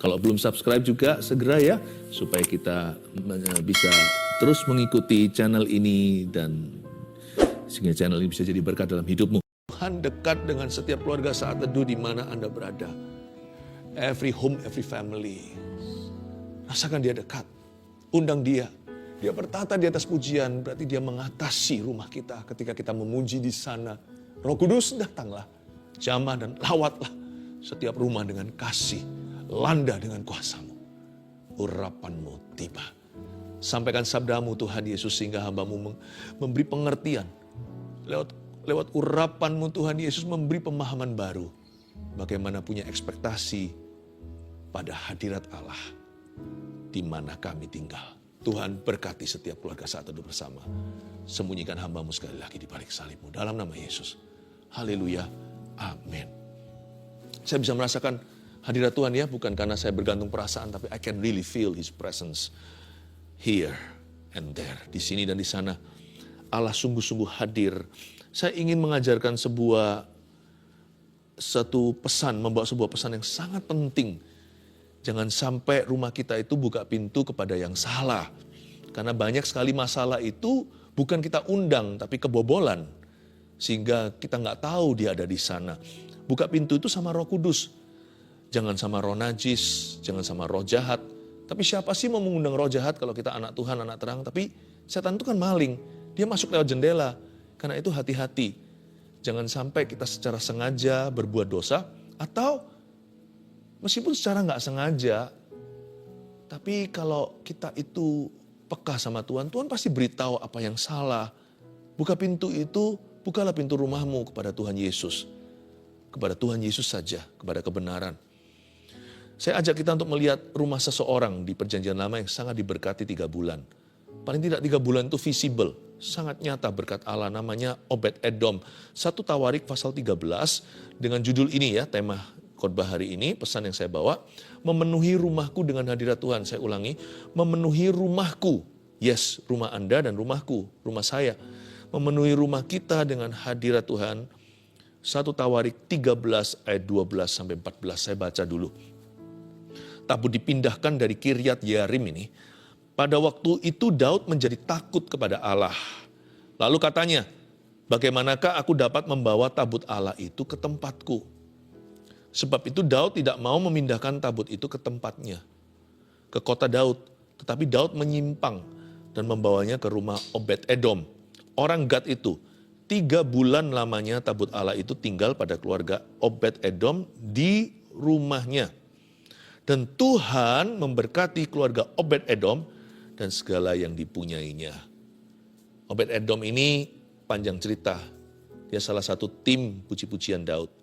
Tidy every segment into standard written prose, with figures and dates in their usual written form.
Kalau belum subscribe juga segera ya, supaya kita bisa terus mengikuti channel ini dan sehingga channel ini bisa jadi berkat dalam hidupmu. Tuhan dekat dengan setiap keluarga saat teduh di mana Anda berada. Every home, every family. Rasakan dia dekat. Undang dia. Dia bertata di atas pujian, berarti dia mengatasi rumah kita ketika kita memuji di sana. Roh Kudus, datanglah. Jamah dan lawatlah setiap rumah dengan kasih. Landa dengan kuasa-Mu. Urapan-Mu tiba. Sampaikan sabdamu Tuhan Yesus sehingga hamba-Mu memberi pengertian. Lewat urapan-Mu Tuhan Yesus memberi pemahaman baru. Bagaimana punya ekspektasi pada hadirat Allah. Di mana kami tinggal. Tuhan berkati setiap keluarga saat teduh bersama. Sembunyikan hamba-Mu sekali lagi di balik salib-Mu. Dalam nama Yesus. Haleluya. Amin. Saya bisa merasakan hadirat Tuhan ya, bukan karena saya bergantung perasaan, tapi I can really feel His presence here and there. Di sini dan di sana. Allah sungguh-sungguh hadir. Saya ingin mengajarkan satu pesan, membawa sebuah pesan yang sangat penting. Jangan sampai rumah kita itu buka pintu kepada yang salah. Karena banyak sekali masalah itu bukan kita undang, tapi kebobolan. Sehingga kita nggak tahu dia ada di sana. Buka pintu itu sama Roh Kudus. Jangan sama roh najis, jangan sama roh jahat. Tapi siapa sih mau mengundang roh jahat kalau kita anak Tuhan, anak terang? Tapi setan itu kan maling. Dia masuk lewat jendela. Karena itu hati-hati. Jangan sampai kita secara sengaja berbuat dosa. Atau meskipun secara nggak sengaja. Tapi kalau kita itu peka sama Tuhan, Tuhan pasti beritahu apa yang salah. Buka pintu itu, bukalah pintu rumahmu kepada Tuhan Yesus. Kepada Tuhan Yesus saja, kepada kebenaran. Saya ajak kita untuk melihat rumah seseorang di perjanjian lama yang sangat diberkati 3 bulan. Paling tidak 3 bulan itu visible, sangat nyata berkat Allah, namanya Obed-Edom. 1 Tawarik pasal 13 dengan judul ini ya, tema khotbah hari ini, pesan yang saya bawa, memenuhi rumahku dengan hadirat Tuhan. Saya ulangi, memenuhi rumahku. Yes, rumah Anda dan rumahku, rumah saya. Memenuhi rumah kita dengan hadirat Tuhan. 1 Tawarik 13 ayat 12 sampai 14, saya baca dulu. Tabut dipindahkan dari Kiryat Yearim ini. Pada waktu itu Daud menjadi takut kepada Allah. Lalu katanya, bagaimanakah aku dapat membawa tabut Allah itu ke tempatku? Sebab itu Daud tidak mau memindahkan tabut itu ke tempatnya, ke kota Daud. Tetapi Daud menyimpang dan membawanya ke rumah Obed-Edom. Orang Gad itu. 3 bulan lamanya tabut Allah itu tinggal pada keluarga Obed-Edom di rumahnya. Dan Tuhan memberkati keluarga Obed-Edom dan segala yang dipunyainya. Obed-Edom ini panjang cerita. Dia salah satu tim puji-pujian Daud.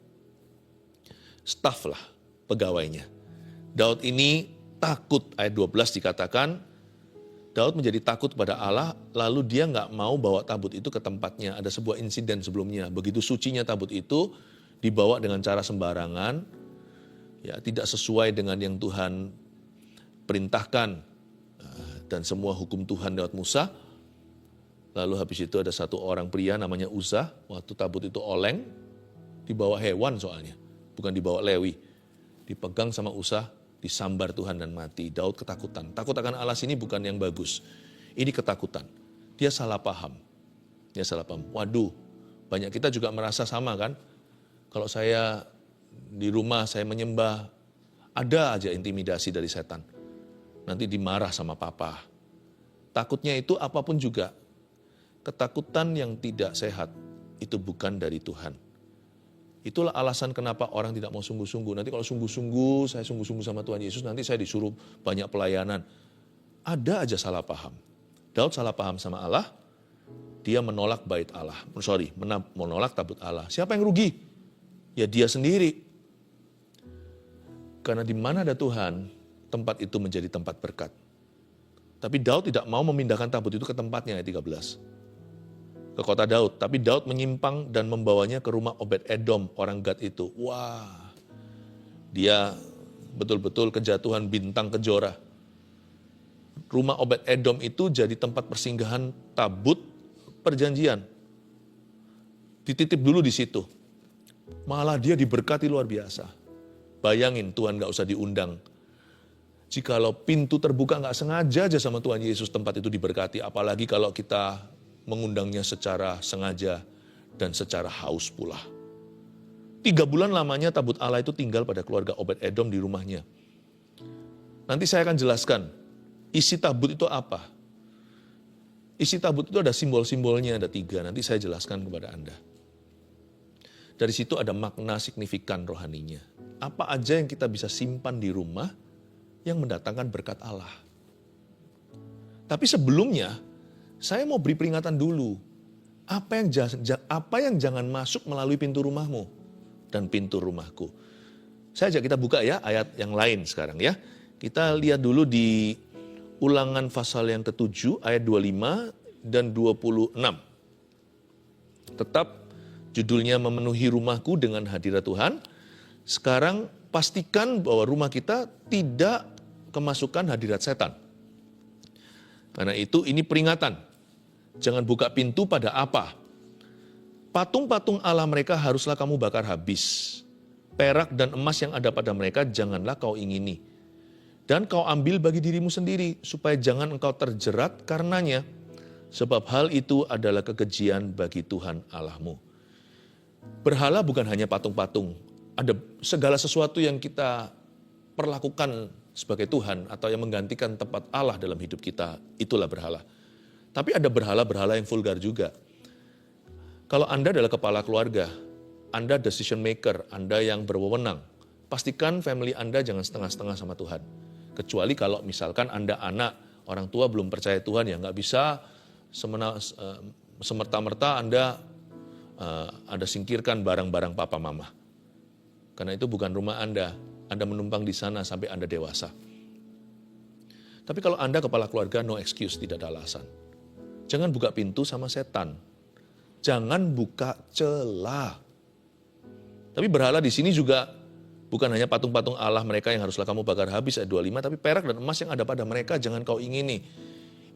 Staf lah pegawainya. Daud ini takut, ayat 12 dikatakan, Daud menjadi takut pada Allah, lalu dia nggak mau bawa tabut itu ke tempatnya. Ada sebuah insiden sebelumnya, begitu sucinya tabut itu dibawa dengan cara sembarangan, ya tidak sesuai dengan yang Tuhan perintahkan dan semua hukum Tuhan lewat Musa. Lalu habis itu ada satu orang pria namanya Uzzah, waktu tabut itu oleng, dibawa hewan soalnya, bukan dibawa Lewi. Dipegang sama Uzzah, disambar Tuhan dan mati. Daud ketakutan. Takut akan Allah ini bukan yang bagus. Ini ketakutan. Dia salah paham. Dia salah paham. Waduh, banyak kita juga merasa sama kan? Kalau saya di rumah, saya menyembah, ada aja intimidasi dari setan. Nanti dimarah sama papa. Takutnya itu apapun juga. Ketakutan yang tidak sehat, itu bukan dari Tuhan. Itulah alasan kenapa orang tidak mau sungguh-sungguh. Nanti kalau sungguh-sungguh, saya sungguh-sungguh sama Tuhan Yesus, nanti saya disuruh banyak pelayanan. Ada aja salah paham. Daud salah paham sama Allah, dia menolak bait Allah. Menolak tabut Allah. Siapa yang rugi? Ya dia sendiri. Karena di mana ada Tuhan, tempat itu menjadi tempat berkat. Tapi Daud tidak mau memindahkan tabut itu ke tempatnya, ayat 13. Ke kota Daud, tapi Daud menyimpang dan membawanya ke rumah Obed-Edom, orang Gad itu. Wah, dia betul-betul kejatuhan bintang kejora. Rumah Obed-Edom itu jadi tempat persinggahan tabut perjanjian. Dititip dulu di situ. Malah dia diberkati luar biasa. Bayangin Tuhan gak usah diundang. Jikalau pintu terbuka nggak sengaja aja sama Tuhan Yesus, tempat itu diberkati. Apalagi kalau kita mengundangnya secara sengaja dan secara haus pula. 3 bulan lamanya tabut Allah itu tinggal pada keluarga Obed-Edom di rumahnya. Nanti saya akan jelaskan, isi tabut itu apa. Isi tabut itu ada simbol-simbolnya, ada 3. Nanti saya jelaskan kepada Anda. Dari situ ada makna signifikan rohaninya. Apa aja yang kita bisa simpan di rumah yang mendatangkan berkat Allah. Tapi sebelumnya, saya mau beri peringatan dulu. Apa yang jangan masuk melalui pintu rumahmu dan pintu rumahku. Saya ajak kita buka ya ayat yang lain sekarang ya. Kita lihat dulu di Ulangan pasal yang ke-7 ayat 25 dan 26. Tetap judulnya memenuhi rumahku dengan hadirat Tuhan. Sekarang pastikan bahwa rumah kita tidak kemasukan hadirat setan. Karena itu ini peringatan. Jangan buka pintu pada apa? Patung-patung Allah mereka haruslah kamu bakar habis. Perak dan emas yang ada pada mereka janganlah kau ingini. Dan kau ambil bagi dirimu sendiri, supaya jangan engkau terjerat karenanya. Sebab hal itu adalah kekejian bagi Tuhan Allahmu. Berhala bukan hanya patung-patung. Ada segala sesuatu yang kita perlakukan sebagai Tuhan atau yang menggantikan tempat Allah dalam hidup kita, itulah berhala. Tapi ada berhala-berhala yang vulgar juga. Kalau Anda adalah kepala keluarga, Anda decision maker, Anda yang berwenang, pastikan family Anda jangan setengah-setengah sama Tuhan. Kecuali kalau misalkan Anda anak, orang tua belum percaya Tuhan, ya nggak bisa semerta-merta Anda singkirkan barang-barang papa mama. Karena itu bukan rumah Anda menumpang di sana sampai Anda dewasa. Tapi kalau Anda kepala keluarga, no excuse, tidak ada alasan. Jangan buka pintu sama setan. Jangan buka celah. Tapi berhala di sini juga bukan hanya patung-patung Allah mereka yang haruslah kamu bakar habis, ayat 25, tapi perak dan emas yang ada pada mereka jangan kau ingini.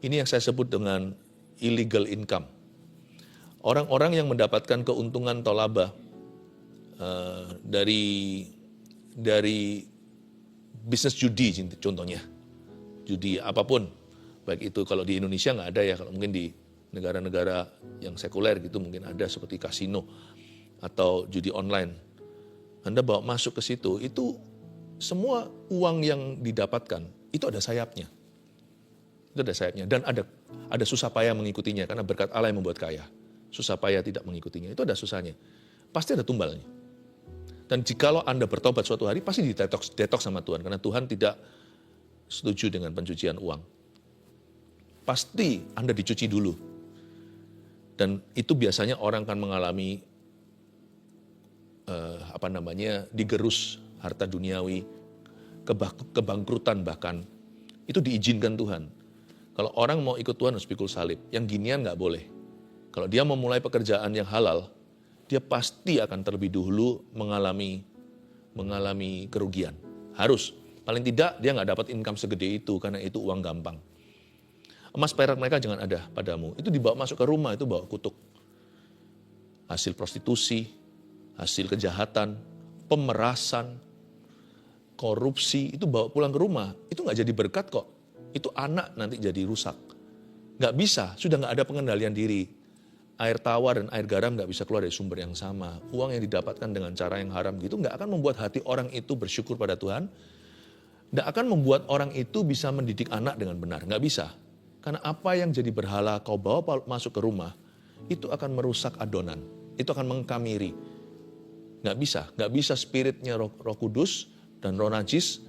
Ini yang saya sebut dengan illegal income. Orang-orang yang mendapatkan keuntungan atau laba dari bisnis judi contohnya. Judi apapun. Baik itu kalau di Indonesia nggak ada ya, kalau mungkin di negara-negara yang sekuler gitu mungkin ada seperti kasino atau judi online. Anda bawa masuk ke situ, itu semua uang yang didapatkan, itu ada sayapnya. Itu ada sayapnya. Dan ada susah payah mengikutinya, karena berkat Allah yang membuat kaya. Susah payah tidak mengikutinya, itu ada susahnya. Pasti ada tumbalnya. Dan jikalau Anda bertobat suatu hari, pasti detox sama Tuhan. Karena Tuhan tidak setuju dengan pencucian uang. Pasti Anda dicuci dulu. Dan itu biasanya orang akan mengalami digerus harta duniawi, kebangkrutan bahkan, itu diizinkan Tuhan. Kalau orang mau ikut Tuhan harus pikul salib, yang ginian nggak boleh. Kalau dia memulai pekerjaan yang halal, dia pasti akan terlebih dahulu mengalami kerugian. Harus, paling tidak dia nggak dapat income segede itu, karena itu uang gampang. Emas perak mereka jangan ada padamu, itu dibawa masuk ke rumah, itu bawa kutuk. Hasil prostitusi, hasil kejahatan, pemerasan, korupsi, itu bawa pulang ke rumah. Itu nggak jadi berkat kok. Itu anak nanti jadi rusak. Nggak bisa, sudah nggak ada pengendalian diri. Air tawar dan air garam nggak bisa keluar dari sumber yang sama. Uang yang didapatkan dengan cara yang haram gitu nggak akan membuat hati orang itu bersyukur pada Tuhan. Nggak akan membuat orang itu bisa mendidik anak dengan benar. Nggak bisa. Karena apa yang jadi berhala kau bawa masuk ke rumah, itu akan merusak adonan. Itu akan mengkamiri. Nggak bisa spiritnya Roh Kudus dan Roh Najis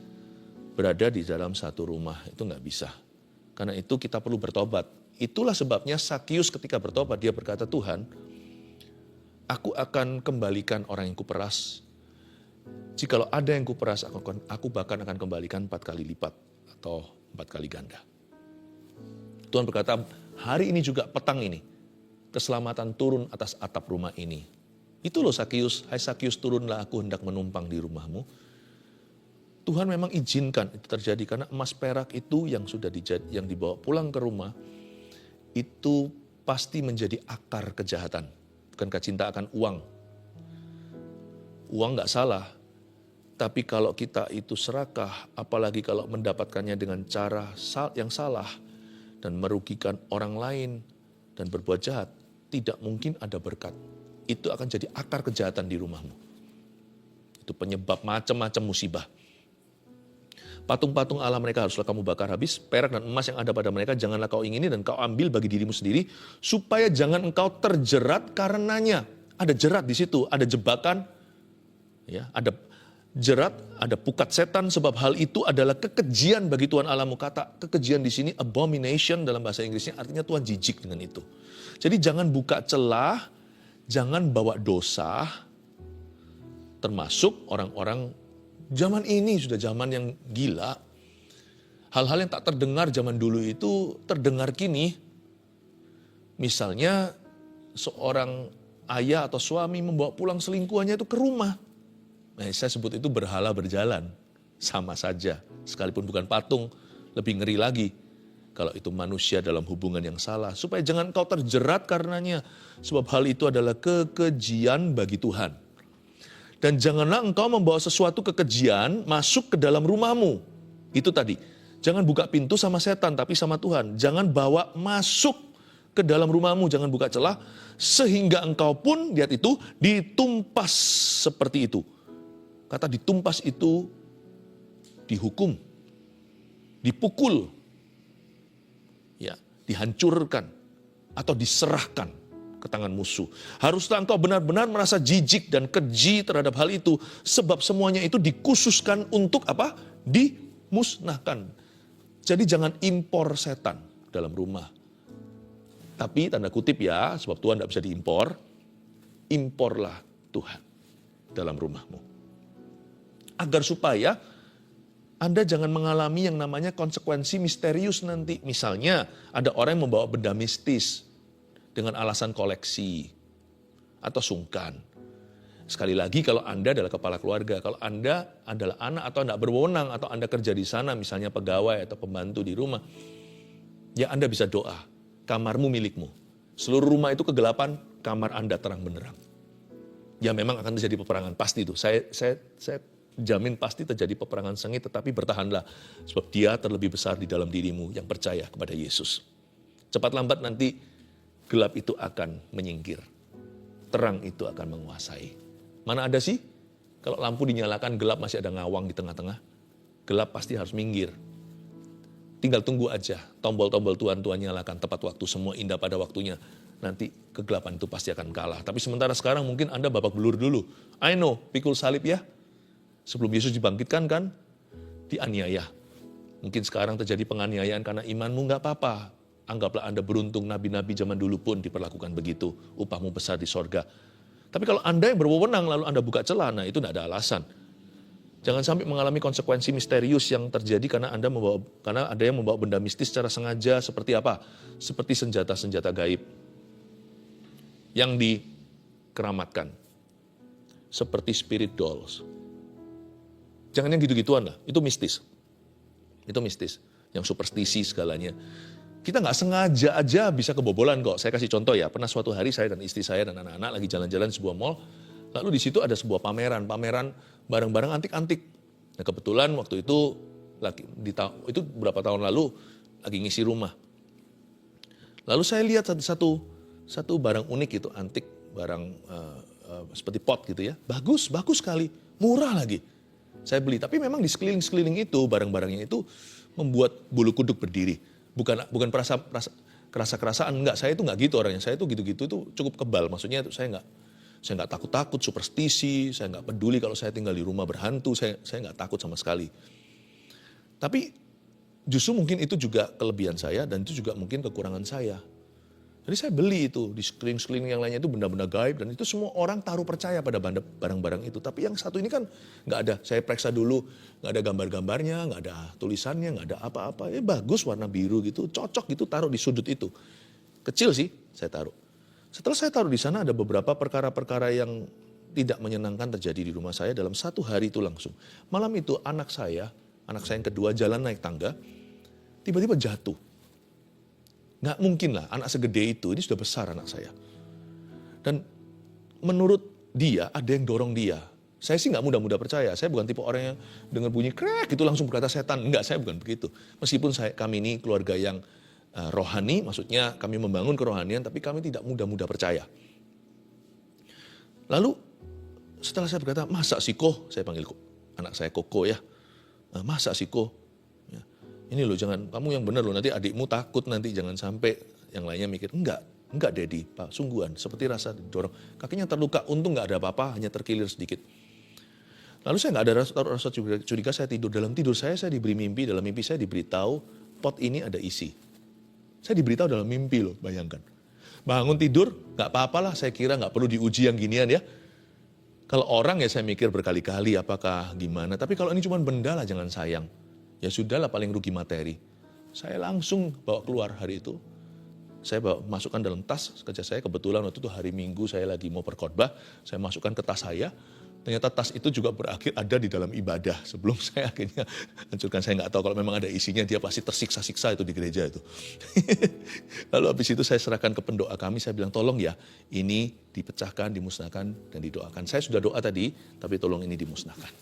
berada di dalam satu rumah. Itu nggak bisa. Karena itu kita perlu bertobat. Itulah sebabnya Sakius ketika bertobat, dia berkata, Tuhan, aku akan kembalikan orang yang kuperas. Jikalau ada yang kuperas, aku bahkan akan kembalikan 4 kali lipat atau 4 kali ganda. Tuhan berkata, hari ini juga petang ini, keselamatan turun atas atap rumah ini. Itu loh Sakius, hai Sakius turunlah aku hendak menumpang di rumahmu. Tuhan memang izinkan itu terjadi karena emas perak itu yang yang dibawa pulang ke rumah itu pasti menjadi akar kejahatan. Bukankah cinta akan uang? Uang nggak salah, Tapi kalau kita itu serakah, apalagi kalau mendapatkannya dengan cara yang salah dan merugikan orang lain dan berbuat jahat, tidak mungkin ada berkat. Itu akan jadi akar kejahatan di rumahmu. Itu penyebab macam-macam musibah. Patung-patung Allah mereka haruslah kamu bakar habis, perak dan emas yang ada pada mereka janganlah kau ingini dan kau ambil bagi dirimu sendiri, supaya jangan engkau terjerat karenanya. Ada jerat di situ, ada jebakan, ya, ada jerat, ada pukat setan, sebab hal itu adalah kekejian bagi Tuhan Allahmu. Kata kekejian di sini abomination dalam bahasa Inggrisnya, artinya Tuhan jijik dengan itu. Jadi jangan buka celah, jangan bawa dosa, termasuk orang-orang zaman ini sudah zaman yang gila. Hal-hal yang tak terdengar zaman dulu itu terdengar kini. Misalnya seorang ayah atau suami membawa pulang selingkuhannya itu ke rumah. Nah, saya sebut itu berhala berjalan. Sama saja, sekalipun bukan patung, lebih ngeri lagi kalau itu manusia dalam hubungan yang salah. Supaya jangan kau terjerat karenanya, sebab hal itu adalah kekejian bagi Tuhan. Dan janganlah engkau membawa sesuatu kekejian masuk ke dalam rumahmu. Itu tadi, jangan buka pintu sama setan, tapi sama Tuhan. Jangan bawa masuk ke dalam rumahmu, jangan buka celah, sehingga engkau pun, lihat itu, ditumpas seperti itu. Kata ditumpas itu dihukum, dipukul, ya, dihancurkan, atau diserahkan ke tangan musuh. Haruslah engkau benar-benar merasa jijik dan keji terhadap hal itu, sebab semuanya itu dikhususkan untuk apa? Dimusnahkan. Jadi jangan impor setan dalam rumah. Tapi tanda kutip ya, sebab Tuhan tidak bisa diimpor, imporlah Tuhan dalam rumahmu. Agar supaya Anda jangan mengalami yang namanya konsekuensi misterius nanti. Misalnya ada orang yang membawa benda mistis dengan alasan koleksi atau sungkan. Sekali lagi kalau Anda adalah kepala keluarga, kalau Anda adalah anak atau anak berwenang atau Anda kerja di sana, misalnya pegawai atau pembantu di rumah, ya Anda bisa doa, kamarmu milikmu. Seluruh rumah itu kegelapan, kamar Anda terang benderang. Ya memang akan terjadi peperangan, pasti itu. Saya jamin pasti terjadi peperangan sengit, tetapi bertahanlah. Sebab dia terlebih besar di dalam dirimu yang percaya kepada Yesus. Cepat lambat nanti gelap itu akan menyingkir. Terang itu akan menguasai. Mana ada sih? Kalau lampu dinyalakan, gelap masih ada ngawang di tengah-tengah. Gelap pasti harus minggir. Tinggal tunggu aja. Tombol-tombol Tuhan nyalakan tepat waktu, semua indah pada waktunya. Nanti kegelapan itu pasti akan kalah. Tapi sementara sekarang mungkin Anda babak belur dulu. I know, pikul salib ya. Sebelum Yesus dibangkitkan kan, dianiaya. Mungkin sekarang terjadi penganiayaan karena imanmu, nggak apa-apa. Anggaplah Anda beruntung, nabi-nabi zaman dulu pun diperlakukan begitu. Upahmu besar di sorga. Tapi kalau Anda yang berwenang lalu Anda buka celah, nah itu tidak ada alasan. Jangan sampai mengalami konsekuensi misterius yang terjadi karena ada yang membawa benda mistis secara sengaja. Seperti apa? Seperti senjata-senjata gaib yang dikeramatkan. Seperti spirit dolls. Jangan yang gitu-gituan lah, itu mistis. Itu mistis, yang superstisi segalanya. Kita nggak sengaja aja bisa kebobolan kok. Saya kasih contoh ya, pernah suatu hari saya dan istri saya dan anak-anak lagi jalan-jalan di sebuah mall, lalu di situ ada sebuah pameran barang-barang antik-antik. Nah kebetulan waktu itu, itu beberapa tahun lalu, lagi ngisi rumah. Lalu saya lihat satu barang unik itu, antik, barang seperti pot gitu ya. Bagus sekali, murah lagi. Saya beli, tapi memang di sekeliling-sekeliling itu barang-barangnya itu membuat bulu kuduk berdiri. Bukan kerasa-kerasaan, enggak. Saya itu enggak gitu orangnya. Saya itu gitu-gitu itu cukup kebal. Maksudnya itu saya enggak takut-takut superstisi, saya enggak peduli kalau saya tinggal di rumah berhantu, saya enggak takut sama sekali. Tapi justru mungkin itu juga kelebihan saya dan itu juga mungkin kekurangan saya. Jadi saya beli itu, di sekeliling-sekeliling yang lainnya itu benda-benda gaib, dan itu semua orang taruh percaya pada barang-barang itu. Tapi yang satu ini kan nggak ada, saya periksa dulu, nggak ada gambar-gambarnya, nggak ada tulisannya, nggak ada apa-apa. Bagus warna biru gitu, cocok gitu, taruh di sudut itu. Kecil sih, saya taruh. Setelah saya taruh di sana ada beberapa perkara-perkara yang tidak menyenangkan terjadi di rumah saya dalam satu hari itu langsung. Malam itu anak saya yang kedua jalan naik tangga, tiba-tiba jatuh. Nggak mungkin lah, anak segede itu, ini sudah besar anak saya. Dan menurut dia, ada yang dorong dia. Saya sih nggak mudah-mudah percaya. Saya bukan tipe orang yang dengar bunyi krek itu langsung berkata setan. Enggak, saya bukan begitu. Meskipun kami ini keluarga yang rohani, maksudnya kami membangun kerohanian, tapi kami tidak mudah-mudah percaya. Lalu setelah saya berkata, masa sih Ko? Saya panggil anak saya Koko ya. Masa sih Ko? Ya. Ini loh, jangan, kamu yang benar loh, nanti adikmu takut nanti, jangan sampai yang lainnya mikir. Enggak Daddy, Pak, sungguhan, seperti rasa didorong. Kakinya terluka, untung nggak ada apa-apa, hanya terkilir sedikit. Lalu saya nggak ada rasa curiga, saya tidur. Dalam tidur saya diberi mimpi, dalam mimpi saya diberitahu, pot ini ada isi. Saya diberitahu dalam mimpi loh, bayangkan. Bangun tidur, nggak apa-apa lah, saya kira nggak perlu diuji yang ginian ya. Kalau orang ya saya mikir berkali-kali apakah gimana, tapi kalau ini cuma benda lah, jangan sayang. Ya sudahlah, paling rugi materi. Saya langsung bawa keluar hari itu. Saya masukkan dalam tas kerja saya, kebetulan waktu itu hari Minggu saya lagi mau berkhotbah, saya masukkan ke tas saya. Ternyata tas itu juga berakhir ada di dalam ibadah. Sebelum saya akhirnya hancurkan, saya nggak tahu kalau memang ada isinya, dia pasti tersiksa-siksa itu di gereja itu. Lalu habis itu saya serahkan ke pendoa kami, saya bilang tolong ya, ini dipecahkan, dimusnahkan, dan didoakan. Saya sudah doa tadi, tapi tolong ini dimusnahkan.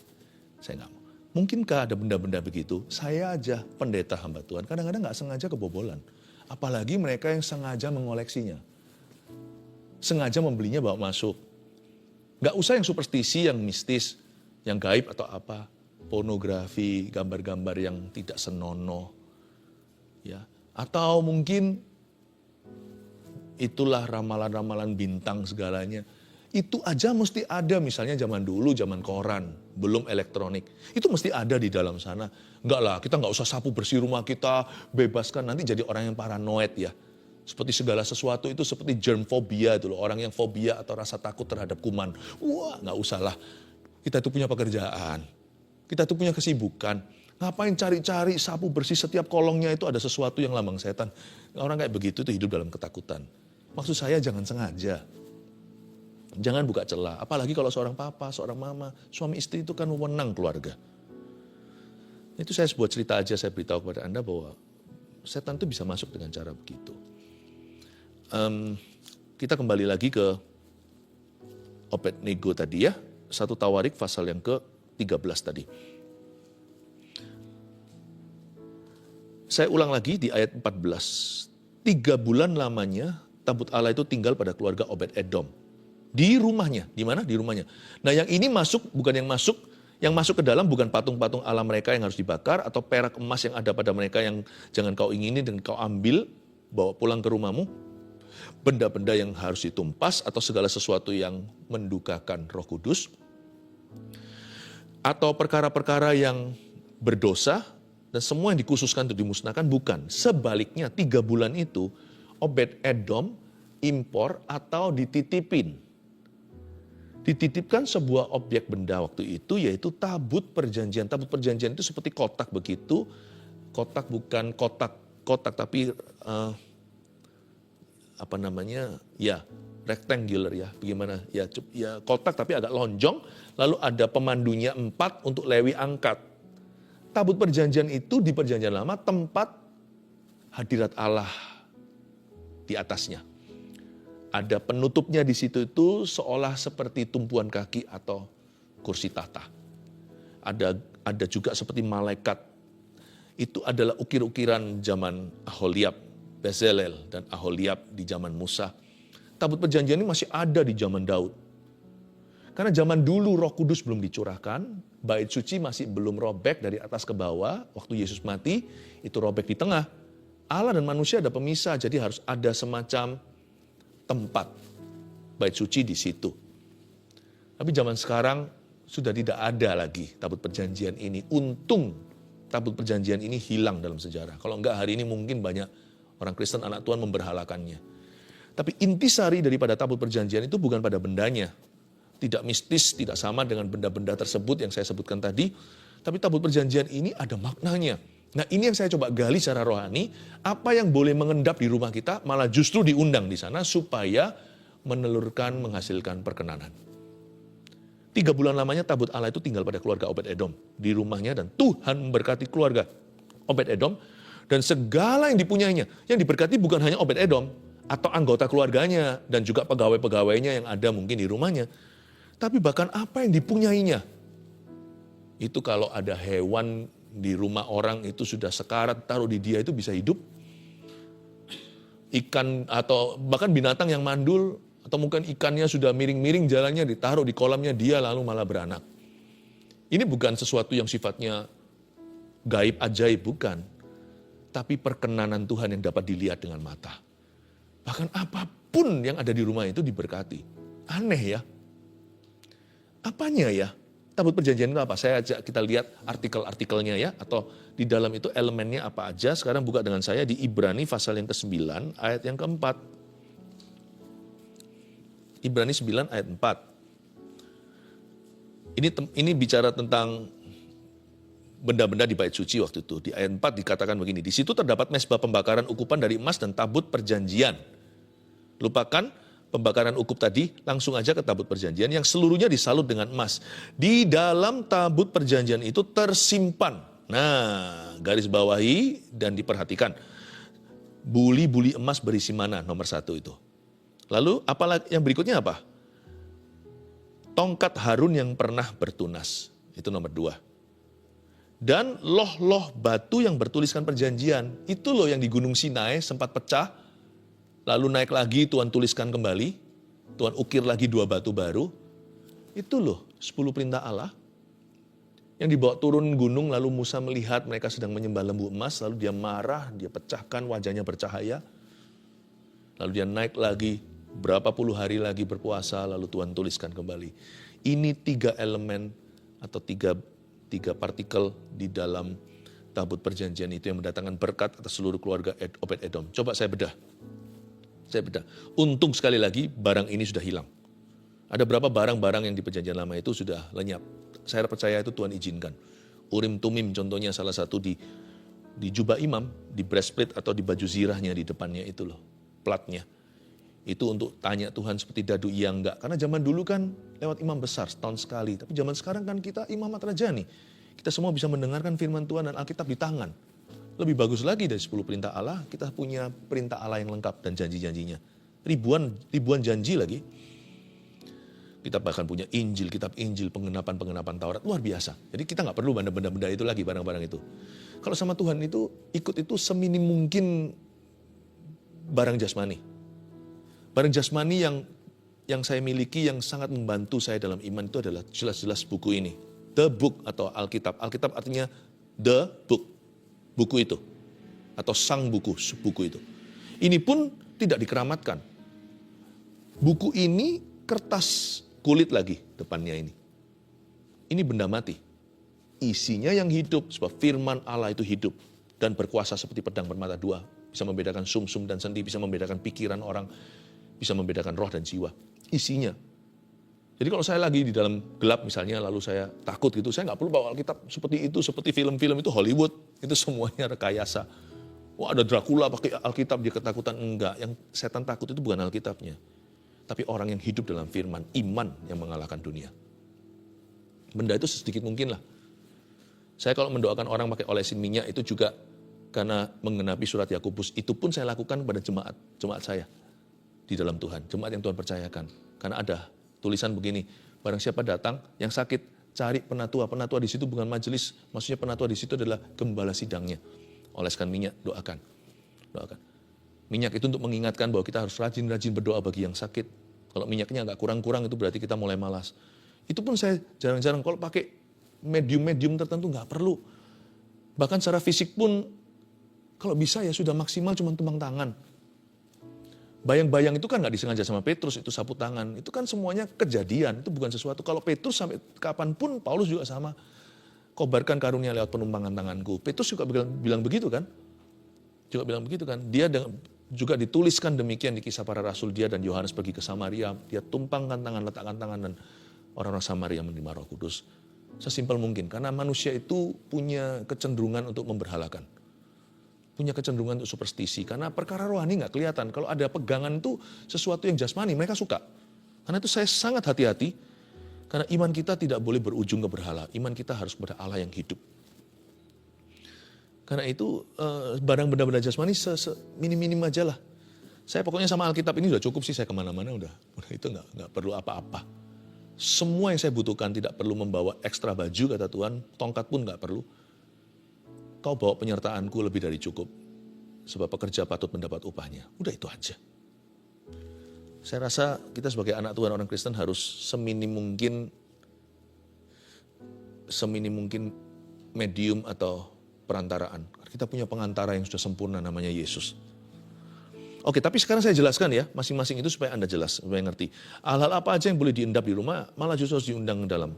Saya nggak mau. Mungkinkah ada benda-benda begitu? Saya aja pendeta hamba Tuhan, kadang-kadang nggak sengaja kebobolan. Apalagi mereka yang sengaja mengoleksinya. Sengaja membelinya bawa masuk. Nggak usah yang superstisi, yang mistis, yang gaib atau apa. Pornografi, gambar-gambar yang tidak senonoh. Ya. Atau mungkin itulah ramalan-ramalan bintang segalanya. Itu aja mesti ada, misalnya zaman dulu, zaman koran, belum elektronik. Itu mesti ada di dalam sana. Enggak lah, kita nggak usah sapu bersih rumah kita, bebaskan, nanti jadi orang yang paranoid ya. Seperti segala sesuatu itu seperti germ phobia itu loh. Orang yang fobia atau rasa takut terhadap kuman. Wah, nggak usah lah. Kita itu punya pekerjaan. Kita itu punya kesibukan. Ngapain cari-cari sapu bersih setiap kolongnya itu ada sesuatu yang lambang setan. Orang kayak begitu itu hidup dalam ketakutan. Maksud saya jangan sengaja. Jangan buka celah. Apalagi kalau seorang papa, seorang mama, suami istri itu kan wewenang keluarga. Itu saya sebuah cerita aja, saya beritahu kepada Anda bahwa setan itu bisa masuk dengan cara begitu. Kita kembali lagi ke Abednego tadi ya. 1 Tawarik pasal yang ke-13 tadi. Saya ulang lagi di ayat 14. 3 bulan lamanya tabut Allah itu tinggal pada keluarga Obed-Edom. Di rumahnya. Di mana? Di rumahnya. Nah yang ini masuk, bukan yang masuk ke dalam bukan patung-patung Allah mereka yang harus dibakar atau perak emas yang ada pada mereka yang jangan kau ingini dan kau ambil, bawa pulang ke rumahmu. Benda-benda yang harus ditumpas atau segala sesuatu yang mendukakan Roh Kudus. Atau perkara-perkara yang berdosa dan semua yang dikhususkan untuk dimusnahkan, bukan. Sebaliknya 3 bulan itu Obed-Edom impor atau dititipin. Dititipkan sebuah objek benda waktu itu yaitu tabut perjanjian. Tabut perjanjian itu seperti kotak begitu. Kotak bukan kotak tapi rectangular ya. Bagaimana? Ya kotak tapi agak lonjong. Lalu ada pemandunya 4 untuk Lewi angkat. Tabut perjanjian itu di perjanjian lama tempat hadirat Allah di atasnya. Ada penutupnya di situ itu seolah seperti tumpuan kaki atau kursi tahta. Ada juga seperti malaikat. Itu adalah ukir-ukiran zaman Aholiab, Bezalel dan Aholiab di zaman Musa. Tabut perjanjian ini masih ada di zaman Daud. Karena zaman dulu Roh Kudus belum dicurahkan, bait suci masih belum robek dari atas ke bawah. Waktu Yesus mati, itu robek di tengah. Allah dan manusia ada pemisah, jadi harus ada semacam tempat bait suci di situ. Tapi zaman sekarang sudah tidak ada lagi tabut perjanjian ini. Untung tabut perjanjian ini hilang dalam sejarah. Kalau enggak hari ini mungkin banyak orang Kristen anak Tuhan memberhalakannya. Tapi intisari daripada tabut perjanjian itu bukan pada bendanya. Tidak mistis, tidak sama dengan benda-benda tersebut yang saya sebutkan tadi. Tapi tabut perjanjian ini ada maknanya. Nah ini yang saya coba gali secara rohani, apa yang boleh mengendap di rumah kita malah justru diundang di sana supaya menelurkan, menghasilkan perkenanan. 3 bulan lamanya tabut Allah itu tinggal pada keluarga Obed-Edom di rumahnya dan Tuhan memberkati keluarga Obed-Edom dan segala yang dipunyainya. Yang diberkati bukan hanya Obed-Edom atau anggota keluarganya dan juga pegawai-pegawainya yang ada mungkin di rumahnya. tapi bahkan apa yang dipunyainya. Itu kalau ada hewan di rumah orang itu sudah sekarat, taruh di dia itu bisa hidup. Ikan atau bahkan binatang yang mandul, atau mungkin ikannya sudah miring-miring jalannya, ditaruh di kolamnya dia lalu malah beranak. Ini bukan sesuatu yang sifatnya gaib ajaib, bukan. Tapi perkenanan Tuhan yang dapat dilihat dengan mata. Bahkan apapun yang ada di rumah itu diberkati. Aneh ya. Apanya ya? Tabut perjanjian itu apa? Saya ajak kita lihat artikel-artikelnya ya. Atau di dalam itu elemennya apa aja. Sekarang buka dengan saya di Ibrani pasal yang ke-9 ayat yang ke-4. Ibrani 9 ayat 4. Ini bicara tentang benda-benda di bait suci waktu itu. Di ayat 4 dikatakan begini. Di situ terdapat mezbah pembakaran ukupan dari emas dan tabut perjanjian. Lupakan pembakaran ukup tadi, langsung aja ke tabut perjanjian yang seluruhnya disalut dengan emas. Di dalam tabut perjanjian itu tersimpan. Nah, garis bawahi dan diperhatikan. Buli-buli emas berisi mana? Nomor 1 itu. Lalu apalagi yang berikutnya apa? Tongkat Harun yang pernah bertunas. Itu nomor 2. Dan loh-loh batu yang bertuliskan perjanjian. Itu loh yang di Gunung Sinai sempat pecah. Lalu naik lagi, Tuhan tuliskan kembali. Tuhan ukir lagi 2 batu baru. Itu loh 10 perintah Allah. Yang dibawa turun gunung, lalu Musa melihat mereka sedang menyembah lembu emas. Lalu dia marah, dia pecahkan, wajahnya bercahaya. Lalu dia naik lagi, berapa puluh hari lagi berpuasa, lalu Tuhan tuliskan kembali. Ini 3 elemen atau 3 partikel di dalam tabut perjanjian itu yang mendatangkan berkat atas seluruh keluarga Obed-Edom. Coba saya bedah. Untung sekali lagi barang ini sudah hilang. Ada berapa barang-barang yang di perjanjian lama itu sudah lenyap. Saya percaya itu Tuhan izinkan. Urim Tumim contohnya salah satu di jubah imam, di breastplate atau di baju zirahnya di depannya itu loh, platnya. Itu untuk tanya Tuhan seperti dadu iya enggak. Karena zaman dulu kan lewat imam besar setahun sekali. Tapi zaman sekarang kan kita imamat rajani. Kita semua bisa mendengarkan firman Tuhan dan Alkitab di tangan. Lebih bagus lagi dari 10 perintah Allah, kita punya perintah Allah yang lengkap dan janji-janjinya. Ribuan janji lagi. Kita bahkan punya Injil, kitab Injil, pengenapan Taurat, luar biasa. Jadi kita nggak perlu benda-benda itu lagi, barang-barang itu. Kalau sama Tuhan itu, ikut itu seminim mungkin barang jasmani. Barang jasmani yang saya miliki, yang sangat membantu saya dalam iman itu adalah jelas-jelas buku ini. The Book atau Alkitab. Alkitab artinya The Book. Buku itu. Atau sang buku itu. Ini pun tidak dikeramatkan. Buku ini kertas kulit lagi depannya ini. Ini benda mati. Isinya yang hidup, sebab firman Allah itu hidup. Dan berkuasa seperti pedang bermata 2. Bisa membedakan sumsum dan sendi, bisa membedakan pikiran orang, bisa membedakan roh dan jiwa. Isinya. Jadi kalau saya lagi di dalam gelap misalnya, lalu saya takut gitu, saya nggak perlu bawa Alkitab seperti itu, seperti film-film itu Hollywood, itu semuanya rekayasa. Wah ada Dracula pakai Alkitab, dia ketakutan. Enggak, yang setan takut itu bukan Alkitabnya. Tapi orang yang hidup dalam firman, iman yang mengalahkan dunia. Benda itu sedikit mungkin lah. Saya kalau mendoakan orang pakai olesin minyak itu juga karena mengenapi surat Yakobus, itu pun saya lakukan pada jemaat saya di dalam Tuhan, jemaat yang Tuhan percayakan. Karena ada tulisan begini, barang siapa datang yang sakit, cari penatua. Penatua di situ bukan majelis, maksudnya penatua di situ adalah gembala sidangnya. Oleskan minyak, doakan. Minyak itu untuk mengingatkan bahwa kita harus rajin-rajin berdoa bagi yang sakit. Kalau minyaknya agak kurang-kurang itu berarti kita mulai malas. Itu pun saya jarang-jarang, kalau pakai medium-medium tertentu nggak perlu. Bahkan secara fisik pun, kalau bisa ya sudah maksimal cuma tumpang tangan. Bayang-bayang itu kan nggak disengaja sama Petrus, itu sapu tangan. Itu kan semuanya kejadian, itu bukan sesuatu. Kalau Petrus sampai kapanpun, Paulus juga sama. Kobarkan karunia lewat penumpangan tanganku. Petrus juga bilang begitu kan. Dia juga dituliskan demikian di Kisah Para Rasul. Dia dan Yohanes pergi ke Samaria. Dia tumpangkan tangan, letakkan tangan, dan orang-orang Samaria menerima Roh Kudus. Sesimpel mungkin, karena manusia itu punya kecenderungan untuk memberhalakan. Punya kecenderungan untuk superstisi. Karena perkara rohani nggak kelihatan. Kalau ada pegangan itu sesuatu yang jasmani, mereka suka. Karena itu saya sangat hati-hati. Karena iman kita tidak boleh berujung ke berhala. Iman kita harus kepada Allah yang hidup. Karena itu barang benda-benda jasmani minim-minim aja lah. Saya pokoknya sama Alkitab ini udah cukup sih, saya kemana-mana udah itu nggak perlu apa-apa. Semua yang saya butuhkan, tidak perlu membawa ekstra baju, kata Tuhan, tongkat pun nggak perlu. Kau bawa penyertaanku lebih dari cukup, sebab pekerja patut mendapat upahnya. Udah itu aja. Saya rasa kita sebagai anak Tuhan, orang Kristen harus seminim mungkin medium atau perantaraan. Kita punya pengantara yang sudah sempurna, namanya Yesus. Oke, tapi sekarang saya jelaskan ya, masing-masing itu supaya Anda jelas, supaya ngerti. Hal-hal apa aja yang boleh diendap di rumah, malah justru harus diundang ke dalam.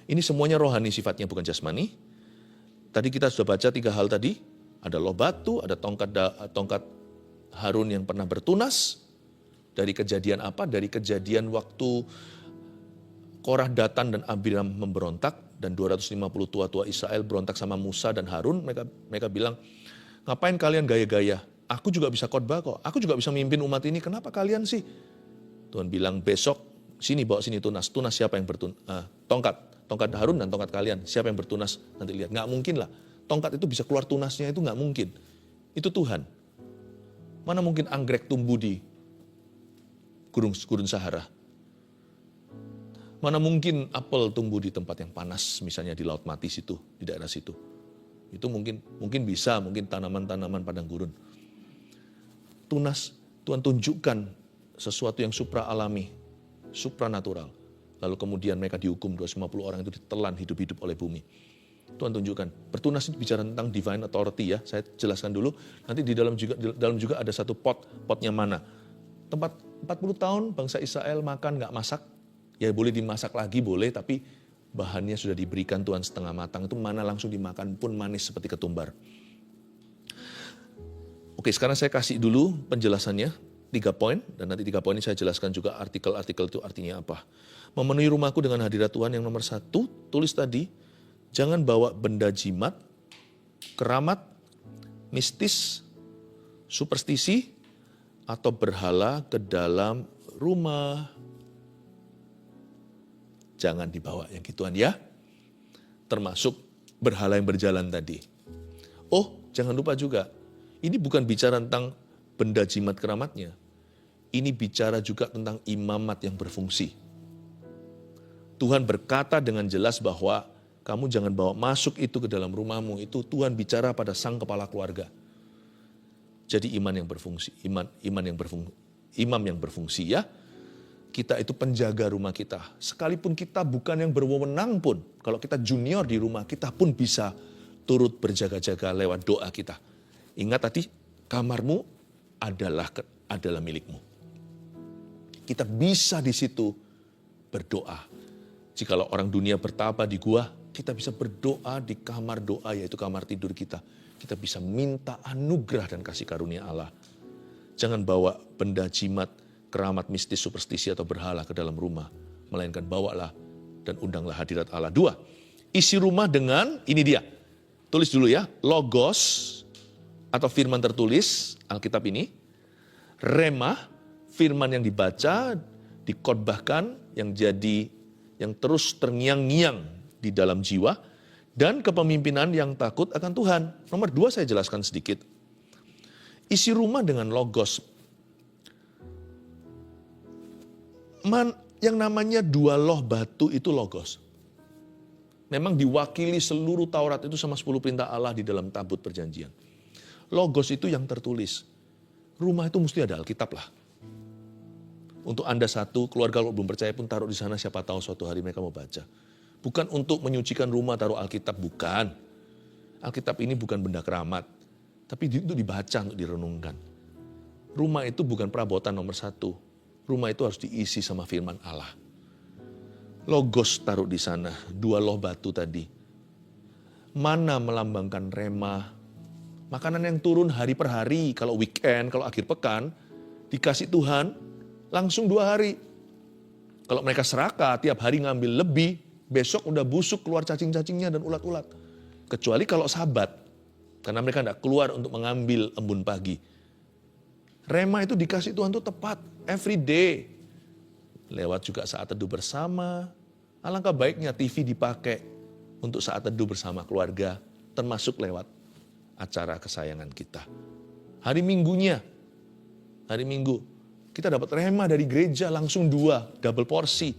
Ini semuanya rohani sifatnya, bukan jasmani. Tadi kita sudah baca 3 hal tadi. Ada loh batu, ada tongkat Harun yang pernah bertunas. Dari kejadian apa? Dari kejadian waktu Korah, Datan, dan Abiram memberontak. Dan 250 tua-tua Israel berontak sama Musa dan Harun. Mereka bilang, ngapain kalian gaya-gaya? Aku juga bisa khotbah kok. Aku juga bisa mimpin umat ini. Kenapa kalian sih? Tuhan bilang, besok sini bawa sini tunas. Tunas siapa yang bertunas? Tongkat Harun dan tongkat kalian. Siapa yang bertunas? Nanti lihat. Nggak mungkin lah. Tongkat itu bisa keluar tunasnya, itu nggak mungkin. Itu Tuhan. Mana mungkin anggrek tumbuh di gurun Sahara? Mana mungkin apel tumbuh di tempat yang panas, misalnya di Laut Mati situ, di daerah situ. Itu mungkin bisa, mungkin tanaman-tanaman padang gurun. Tunas, Tuhan tunjukkan sesuatu yang supra alami, supranatural. Lalu kemudian mereka dihukum, 250 orang itu ditelan hidup-hidup oleh bumi. Tuhan tunjukkan. Bertunas itu bicara tentang divine authority ya. Saya jelaskan dulu. Nanti di dalam juga ada satu potnya mana. Tempat 40 tahun bangsa Israel makan nggak masak. Ya boleh dimasak lagi boleh, tapi bahannya sudah diberikan Tuhan setengah matang. Itu mana langsung dimakan pun manis seperti ketumbar. Oke, sekarang saya kasih dulu penjelasannya. 3 poin. Dan nanti 3 poin ini saya jelaskan juga artikel-artikel itu artinya apa. Memenuhi rumahku dengan hadirat Tuhan yang nomor 1. Tulis tadi. Jangan bawa benda jimat, keramat, mistis, superstisi, atau berhala ke dalam rumah. Jangan dibawa yang gituan ya. Termasuk berhala yang berjalan tadi. Oh, jangan lupa juga. Ini bukan bicara tentang benda jimat keramatnya. Ini bicara juga tentang imamat yang berfungsi. Tuhan berkata dengan jelas bahwa kamu jangan bawa masuk itu ke dalam rumahmu. Itu Tuhan bicara pada sang kepala keluarga. Jadi imam yang berfungsi ya. Kita itu penjaga rumah kita. Sekalipun kita bukan yang berwenang pun. Kalau kita junior di rumah, kita pun bisa turut berjaga-jaga lewat doa kita. Ingat tadi, kamarmu adalah milikmu. Kita bisa di situ berdoa. Jikalau orang dunia bertapa di gua, kita bisa berdoa di kamar doa, yaitu kamar tidur kita. Kita bisa minta anugerah dan kasih karunia Allah. Jangan bawa benda jimat, keramat mistis, superstisi atau berhala ke dalam rumah. Melainkan bawalah dan undanglah hadirat Allah. 2, isi rumah dengan, ini dia. Tulis dulu ya, logos atau firman tertulis, Alkitab ini. Rema, firman yang dibaca, dikhotbahkan, yang terus terngiang-ngiang di dalam jiwa, dan kepemimpinan yang takut akan Tuhan. Nomor 2 saya jelaskan sedikit. Isi rumah dengan logos. Yang namanya 2 loh batu itu logos. Memang diwakili seluruh Taurat itu sama 10 perintah Allah di dalam tabut perjanjian. Logos itu yang tertulis. Rumah itu mesti ada Alkitab lah. Untuk Anda satu, keluarga kalau belum percaya pun taruh di sana, siapa tahu suatu hari mereka mau baca. Bukan untuk menyucikan rumah taruh Alkitab, bukan. Alkitab ini bukan benda keramat, tapi itu dibaca, untuk direnungkan. Rumah itu bukan perabotan nomor 1. Rumah itu harus diisi sama firman Allah. Logos taruh di sana, 2 loh batu tadi. Mana melambangkan rema. Makanan yang turun hari per hari, kalau weekend, kalau akhir pekan, dikasih Tuhan, langsung 2 hari. Kalau mereka serakah, tiap hari ngambil lebih, besok udah busuk keluar cacing-cacingnya dan ulat-ulat. Kecuali kalau Sabat, karena mereka tidak keluar untuk mengambil embun pagi. Rema itu dikasih Tuhan itu tepat, every day. Lewat juga saat teduh bersama. Alangkah baiknya TV dipakai untuk saat teduh bersama keluarga, termasuk lewat acara kesayangan kita. Hari Minggu, kita dapat rema dari gereja langsung 2, double porsi.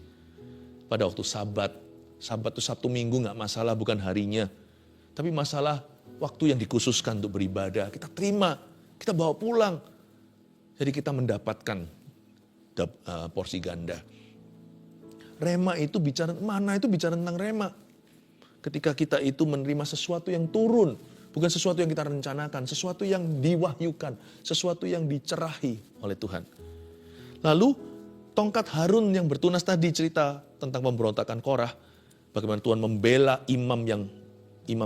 pada waktu Sabat. Sabat itu Sabtu Minggu nggak masalah, bukan harinya. Tapi masalah waktu yang dikhususkan untuk beribadah. Kita terima, kita bawa pulang. Jadi kita mendapatkan porsi ganda. Rema itu bicara, mana itu bicara tentang rema. Ketika kita itu menerima sesuatu yang turun. Bukan sesuatu yang kita rencanakan, sesuatu yang diwahyukan, sesuatu yang dicerahi oleh Tuhan. Lalu tongkat Harun yang bertunas tadi cerita tentang pemberontakan Korah. Bagaimana Tuhan membela imam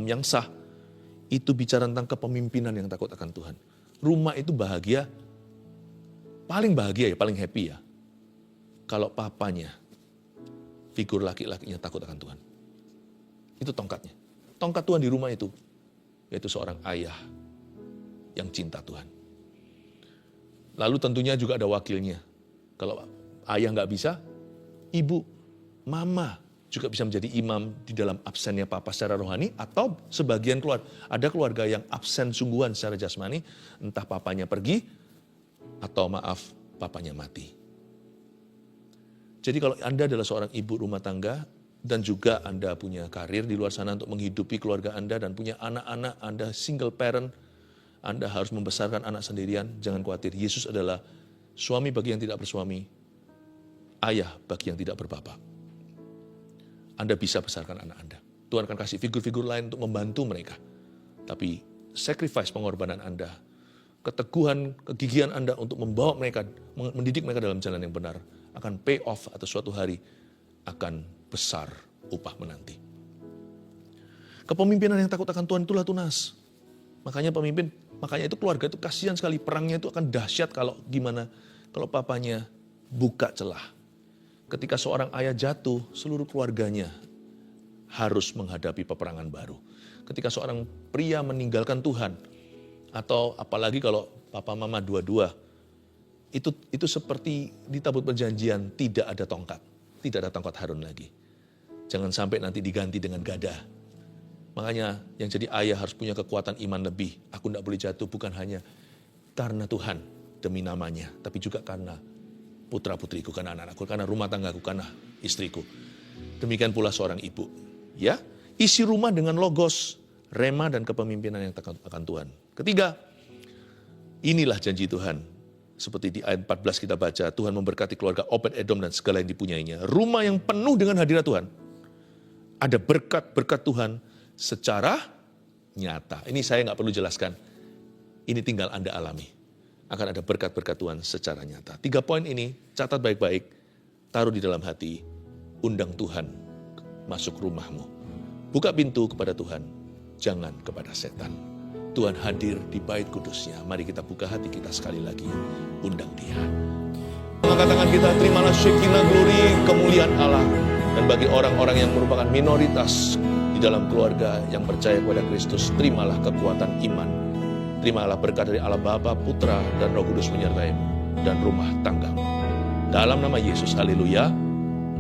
yang sah. Itu bicara tentang kepemimpinan yang takut akan Tuhan. Rumah itu bahagia, paling bahagia ya, paling happy ya. Kalau papanya, figur laki-lakinya takut akan Tuhan. Itu tongkatnya. Tongkat Tuhan di rumah itu, yaitu seorang ayah yang cinta Tuhan. Lalu tentunya juga ada wakilnya. Kalau ayah nggak bisa, ibu, mama juga bisa menjadi imam di dalam absennya papa secara rohani, atau sebagian keluarga. Ada keluarga yang absen sungguhan secara jasmani, entah papanya pergi, atau maaf, papanya mati. Jadi kalau Anda adalah seorang ibu rumah tangga, dan juga Anda punya karir di luar sana untuk menghidupi keluarga Anda, dan punya anak-anak, Anda single parent, Anda harus membesarkan anak sendirian, jangan khawatir. Yesus adalah suami bagi yang tidak bersuami, ayah bagi yang tidak berbapak. Anda bisa besarkan anak Anda. Tuhan akan kasih figur-figur lain untuk membantu mereka. Tapi sacrifice pengorbanan Anda, keteguhan, kegigihan Anda untuk membawa mereka, mendidik mereka dalam jalan yang benar, akan pay off atau suatu hari akan besar upah menanti. Kepemimpinan yang takut akan Tuhan itulah tunas. Makanya itu keluarga itu kasihan sekali, perangnya itu akan dahsyat kalau papanya buka celah. Ketika seorang ayah jatuh, seluruh keluarganya harus menghadapi peperangan baru. Ketika seorang pria meninggalkan Tuhan, atau apalagi kalau papa mama dua-dua, itu seperti di tabut perjanjian tidak ada tongkat Harun lagi. Jangan sampai nanti diganti dengan gada. Makanya yang jadi ayah harus punya kekuatan iman lebih. Aku tidak boleh jatuh bukan hanya karena Tuhan demi namanya, tapi juga karena putra-putriku, karena anak-anakku, karena rumah tanggaku, karena istriku. Demikian pula seorang ibu. Ya, isi rumah dengan logos, rema dan kepemimpinan yang takut akan Tuhan. Ketiga, inilah janji Tuhan. Seperti di ayat 14 kita baca, Tuhan memberkati keluarga Obed-Edom dan segala yang dipunyainya. Rumah yang penuh dengan hadirat Tuhan. Ada berkat-berkat Tuhan secara nyata. Ini saya nggak perlu jelaskan. Ini tinggal Anda alami. Akan ada berkat-berkat Tuhan secara nyata. 3 poin ini, catat baik-baik, taruh di dalam hati, undang Tuhan masuk rumahmu. Buka pintu kepada Tuhan, jangan kepada setan. Tuhan hadir di bait kudusnya. Mari kita buka hati kita sekali lagi, undang Dia. Angkat tangan kita, terimalah Shekinah glory, kemuliaan Allah. Dan bagi orang-orang yang merupakan minoritas di dalam keluarga yang percaya kepada Kristus, terimalah kekuatan iman. Terimalah berkat dari Allah Bapa, Putra, dan Roh Kudus menyertaimu dan rumah tanggamu. Dalam nama Yesus, haleluya.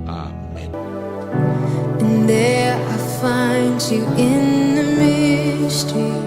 Amin. And there I find you in the mystery.